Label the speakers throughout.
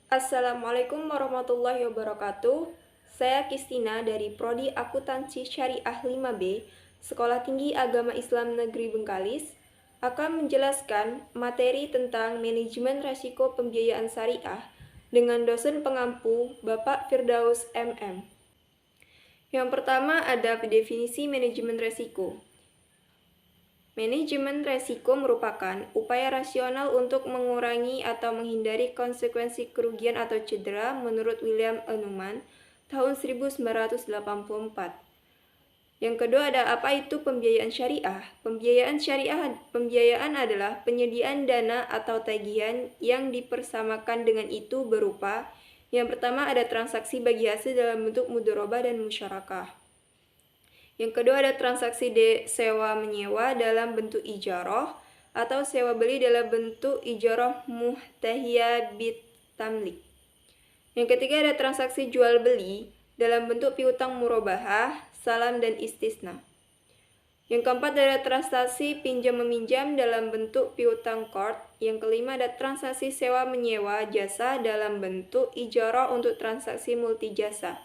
Speaker 1: Assalamualaikum warahmatullahi wabarakatuh. Saya Kistina dari Prodi Akuntansi Syariah 5B, Sekolah Tinggi Agama Islam Negeri Bengkalis, akan menjelaskan materi tentang manajemen risiko pembiayaan syariah dengan dosen pengampu Bapak Firdaus MM. Yang pertama ada definisi manajemen risiko. Manajemen risiko merupakan upaya rasional untuk mengurangi atau menghindari konsekuensi kerugian atau cedera menurut William Eenuman tahun 1984. Yang kedua ada apa itu pembiayaan syariah? Pembiayaan adalah penyediaan dana atau tagihan yang dipersamakan dengan itu berupa yang pertama ada transaksi bagi hasil dalam bentuk mudharabah dan musyarakah. Yang kedua ada transaksi sewa menyewa dalam bentuk ijarah atau sewa beli dalam bentuk ijarah muhtahiyah bit tamlik. Yang ketiga ada transaksi jual beli dalam bentuk piutang murabahah, salam dan istisna. Yang keempat ada transaksi pinjam meminjam dalam bentuk piutang qard. Yang kelima ada transaksi sewa menyewa jasa dalam bentuk ijarah untuk transaksi multi jasa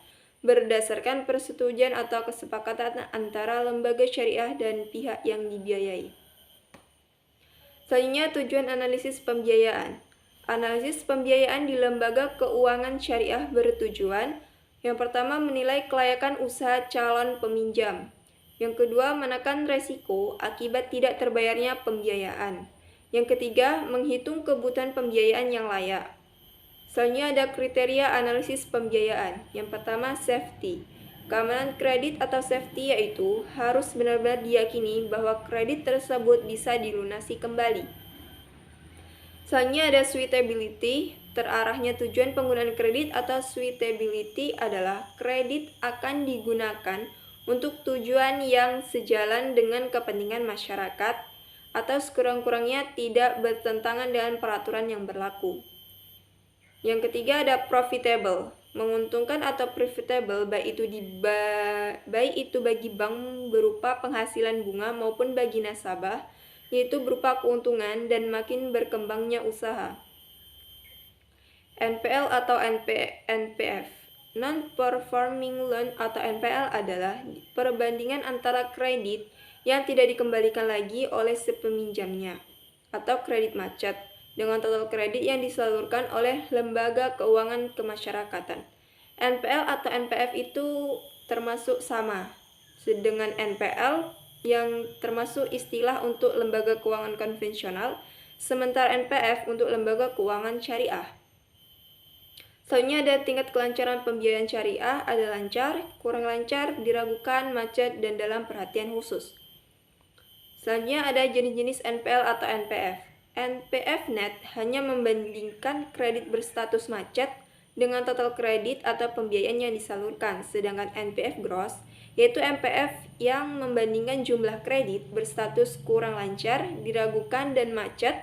Speaker 1: berdasarkan persetujuan atau kesepakatan antara lembaga syariah dan pihak yang dibiayai. Selanjutnya tujuan analisis pembiayaan. Analisis pembiayaan di lembaga keuangan syariah bertujuan yang pertama menilai kelayakan usaha calon peminjam. Yang kedua menekan resiko akibat tidak terbayarnya pembiayaan. Yang ketiga menghitung kebutuhan pembiayaan yang layak. Selanjutnya ada kriteria analisis pembiayaan. Yang pertama safety. Keamanan kredit atau safety yaitu harus benar-benar diyakini bahwa kredit tersebut bisa dilunasi kembali. Selanjutnya ada suitability. Terarahnya tujuan penggunaan kredit atau suitability adalah kredit akan digunakan untuk tujuan yang sejalan dengan kepentingan masyarakat atau sekurang-kurangnya tidak bertentangan dengan peraturan yang berlaku. Yang ketiga ada profitable, menguntungkan atau profitable baik itu bagi bank berupa penghasilan bunga maupun bagi nasabah, yaitu berupa keuntungan dan makin berkembangnya usaha. NPL atau NPF, Non-Performing Loan atau NPL adalah perbandingan antara kredit yang tidak dikembalikan lagi oleh si peminjamnya atau kredit macet dengan total kredit yang disalurkan oleh lembaga keuangan kemasyarakatan. NPL atau NPF itu termasuk sama dengan NPL yang termasuk istilah untuk lembaga keuangan konvensional, sementara NPF untuk lembaga keuangan syariah. Selanjutnya ada tingkat kelancaran pembiayaan syariah, ada lancar, kurang lancar, diragukan, macet, dan dalam perhatian khusus. Selanjutnya ada jenis-jenis NPL atau NPF. NPF net hanya membandingkan kredit berstatus macet dengan total kredit atau pembiayaan yang disalurkan, sedangkan NPF gross yaitu NPF yang membandingkan jumlah kredit berstatus kurang lancar, diragukan dan macet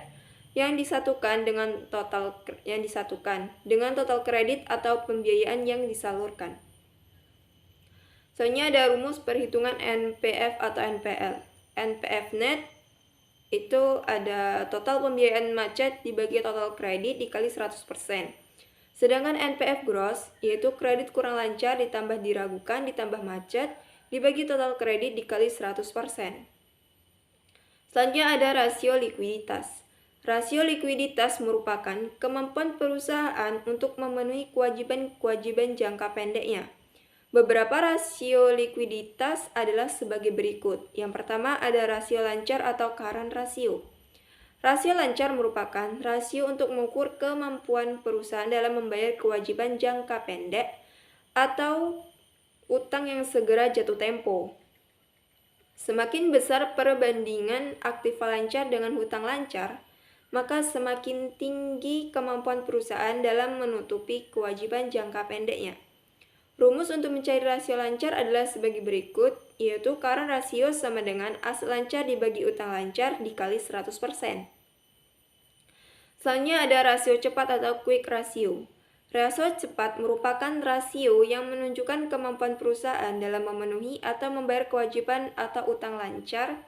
Speaker 1: yang disatukan dengan total kredit atau pembiayaan yang disalurkan. Selanjutnya ada rumus perhitungan NPF atau NPL. NPF net itu ada total pembiayaan macet dibagi total kredit dikali 100%. Sedangkan NPF gross yaitu kredit kurang lancar ditambah diragukan ditambah macet dibagi total kredit dikali 100%. Selanjutnya ada rasio likuiditas. Rasio likuiditas merupakan kemampuan perusahaan untuk memenuhi kewajiban-kewajiban jangka pendeknya. Beberapa rasio likuiditas adalah sebagai berikut. Yang pertama ada rasio lancar atau current ratio. Rasio lancar merupakan rasio untuk mengukur kemampuan perusahaan dalam membayar kewajiban jangka pendek atau utang yang segera jatuh tempo. Semakin besar perbandingan aktiva lancar dengan hutang lancar, maka semakin tinggi kemampuan perusahaan dalam menutupi kewajiban jangka pendeknya. Rumus untuk mencari rasio lancar adalah sebagai berikut, yaitu current ratio sama dengan aset lancar dibagi utang lancar dikali 100%. Selanjutnya ada rasio cepat atau quick ratio. Rasio cepat merupakan rasio yang menunjukkan kemampuan perusahaan dalam memenuhi atau membayar kewajiban atau utang lancar,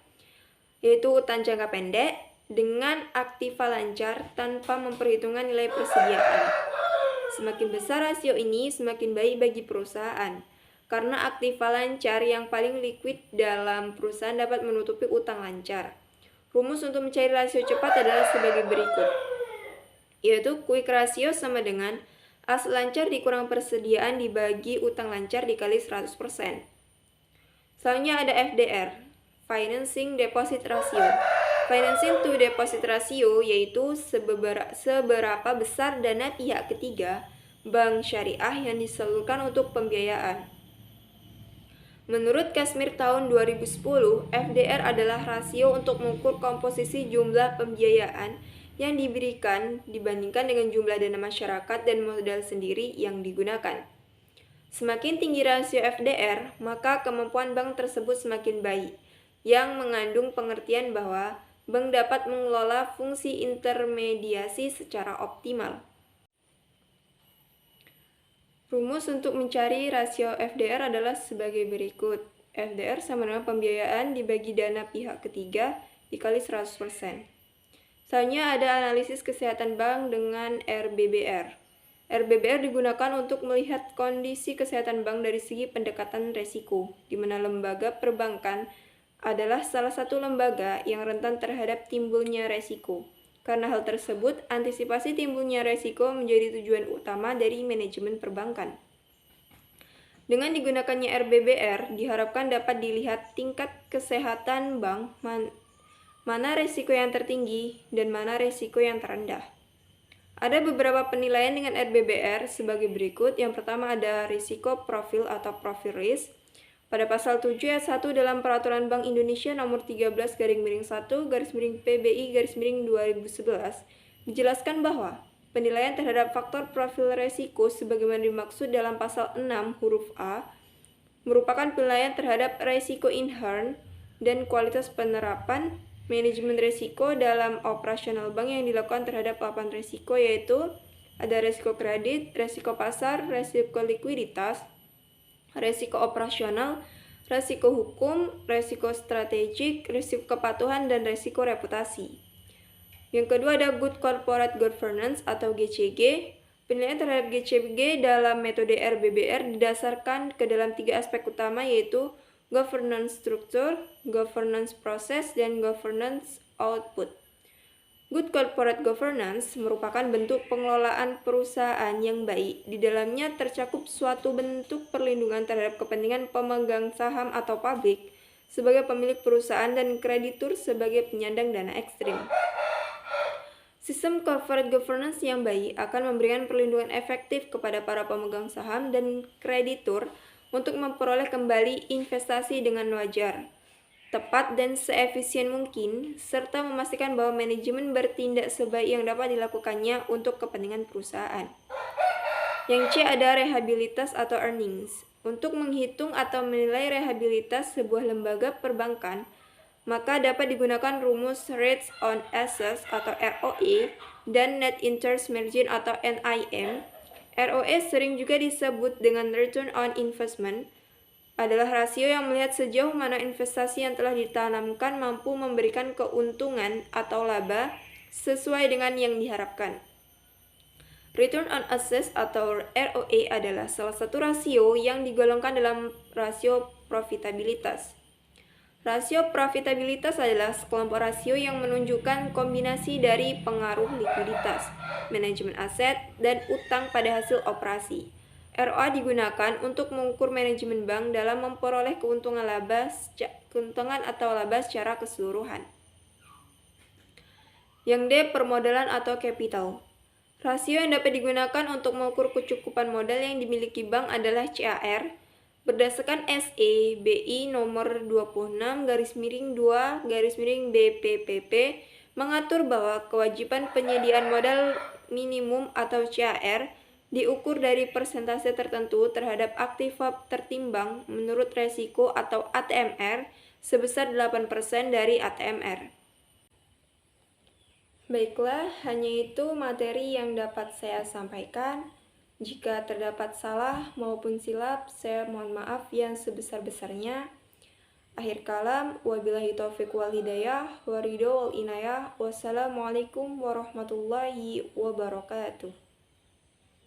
Speaker 1: yaitu utang jangka pendek, dengan aktiva lancar tanpa memperhitungkan nilai persediaan. Semakin besar rasio ini, semakin baik bagi perusahaan. Karena aktiva lancar yang paling liquid dalam perusahaan dapat menutupi utang lancar. Rumus untuk mencari rasio cepat adalah sebagai berikut, yaitu quick ratio sama dengan aset lancar dikurang persediaan dibagi utang lancar dikali 100%. Selanjutnya ada FDR, Financing Deposit Ratio. Financing to Deposit Ratio yaitu seberapa besar dana pihak ketiga bank syariah yang disalurkan untuk pembiayaan. Menurut Kashmir tahun 2010, FDR adalah rasio untuk mengukur komposisi jumlah pembiayaan yang diberikan dibandingkan dengan jumlah dana masyarakat dan modal sendiri yang digunakan. Semakin tinggi rasio FDR, maka kemampuan bank tersebut semakin baik, yang mengandung pengertian bahwa bank dapat mengelola fungsi intermediasi secara optimal. Rumus untuk mencari rasio FDR adalah sebagai berikut. FDR sama dengan pembiayaan dibagi dana pihak ketiga dikali 100%. Selanjutnya ada analisis kesehatan bank dengan RBBR. RBBR digunakan untuk melihat kondisi kesehatan bank dari segi pendekatan resiko, di mana lembaga perbankan adalah salah satu lembaga yang rentan terhadap timbulnya resiko. Karena hal tersebut, antisipasi timbulnya resiko menjadi tujuan utama dari manajemen perbankan. Dengan digunakannya RBBR, diharapkan dapat dilihat tingkat kesehatan bank, mana resiko yang tertinggi dan mana resiko yang terendah. Ada beberapa penilaian dengan RBBR sebagai berikut. Yang pertama ada risiko profil atau profil risk. Pada pasal 7 ayat 1 dalam Peraturan Bank Indonesia nomor 13/1/PBI/2011 dijelaskan bahwa penilaian terhadap faktor profil resiko sebagaimana dimaksud dalam pasal 6 huruf A merupakan penilaian terhadap resiko inherent dan kualitas penerapan manajemen resiko dalam operasional bank yang dilakukan terhadap papan resiko, yaitu ada resiko kredit, resiko pasar, resiko likuiditas, resiko operasional, resiko hukum, resiko strategik, resiko kepatuhan, dan resiko reputasi. Yang kedua ada Good Corporate Governance atau GCG. Penilaian terhadap GCG dalam metode RBBR didasarkan ke dalam 3 aspek utama, yaitu governance structure, governance process, dan governance output. Good corporate governance merupakan bentuk pengelolaan perusahaan yang baik. Di dalamnya tercakup suatu bentuk perlindungan terhadap kepentingan pemegang saham atau publik sebagai pemilik perusahaan dan kreditur sebagai penyandang dana ekstrim. Sistem corporate governance yang baik akan memberikan perlindungan efektif kepada para pemegang saham dan kreditur untuk memperoleh kembali investasi dengan wajar, tepat dan seefisien mungkin, serta memastikan bahwa manajemen bertindak sebaik yang dapat dilakukannya untuk kepentingan perusahaan. Yang C ada rehabilitas atau earnings. Untuk menghitung atau menilai rehabilitas sebuah lembaga perbankan, maka dapat digunakan rumus Rates on Assets atau ROE dan Net Interest Margin atau NIM. ROE sering juga disebut dengan Return on Investment, adalah rasio yang melihat sejauh mana investasi yang telah ditanamkan mampu memberikan keuntungan atau laba sesuai dengan yang diharapkan. Return on Assets atau ROE adalah salah satu rasio yang digolongkan dalam rasio profitabilitas. Rasio profitabilitas adalah sekelompok rasio yang menunjukkan kombinasi dari pengaruh likuiditas, manajemen aset, dan utang pada hasil operasi. ROA digunakan untuk mengukur manajemen bank dalam memperoleh keuntungan atau laba secara keseluruhan. Yang D, permodalan atau capital. Rasio yang dapat digunakan untuk mengukur kecukupan modal yang dimiliki bank adalah CAR. Berdasarkan SE BI nomor 26/2/BPPP mengatur bahwa kewajiban penyediaan modal minimum atau CAR diukur dari persentase tertentu terhadap aktiva tertimbang menurut resiko atau ATMR sebesar 8% dari ATMR. Baiklah, hanya itu materi yang dapat saya sampaikan. Jika terdapat salah maupun silap, saya mohon maaf yang sebesar-besarnya. Akhir kalam, wabillahi taufiq wal hidayah, waridho wal inayah, wassalamualaikum warahmatullahi wabarakatuh.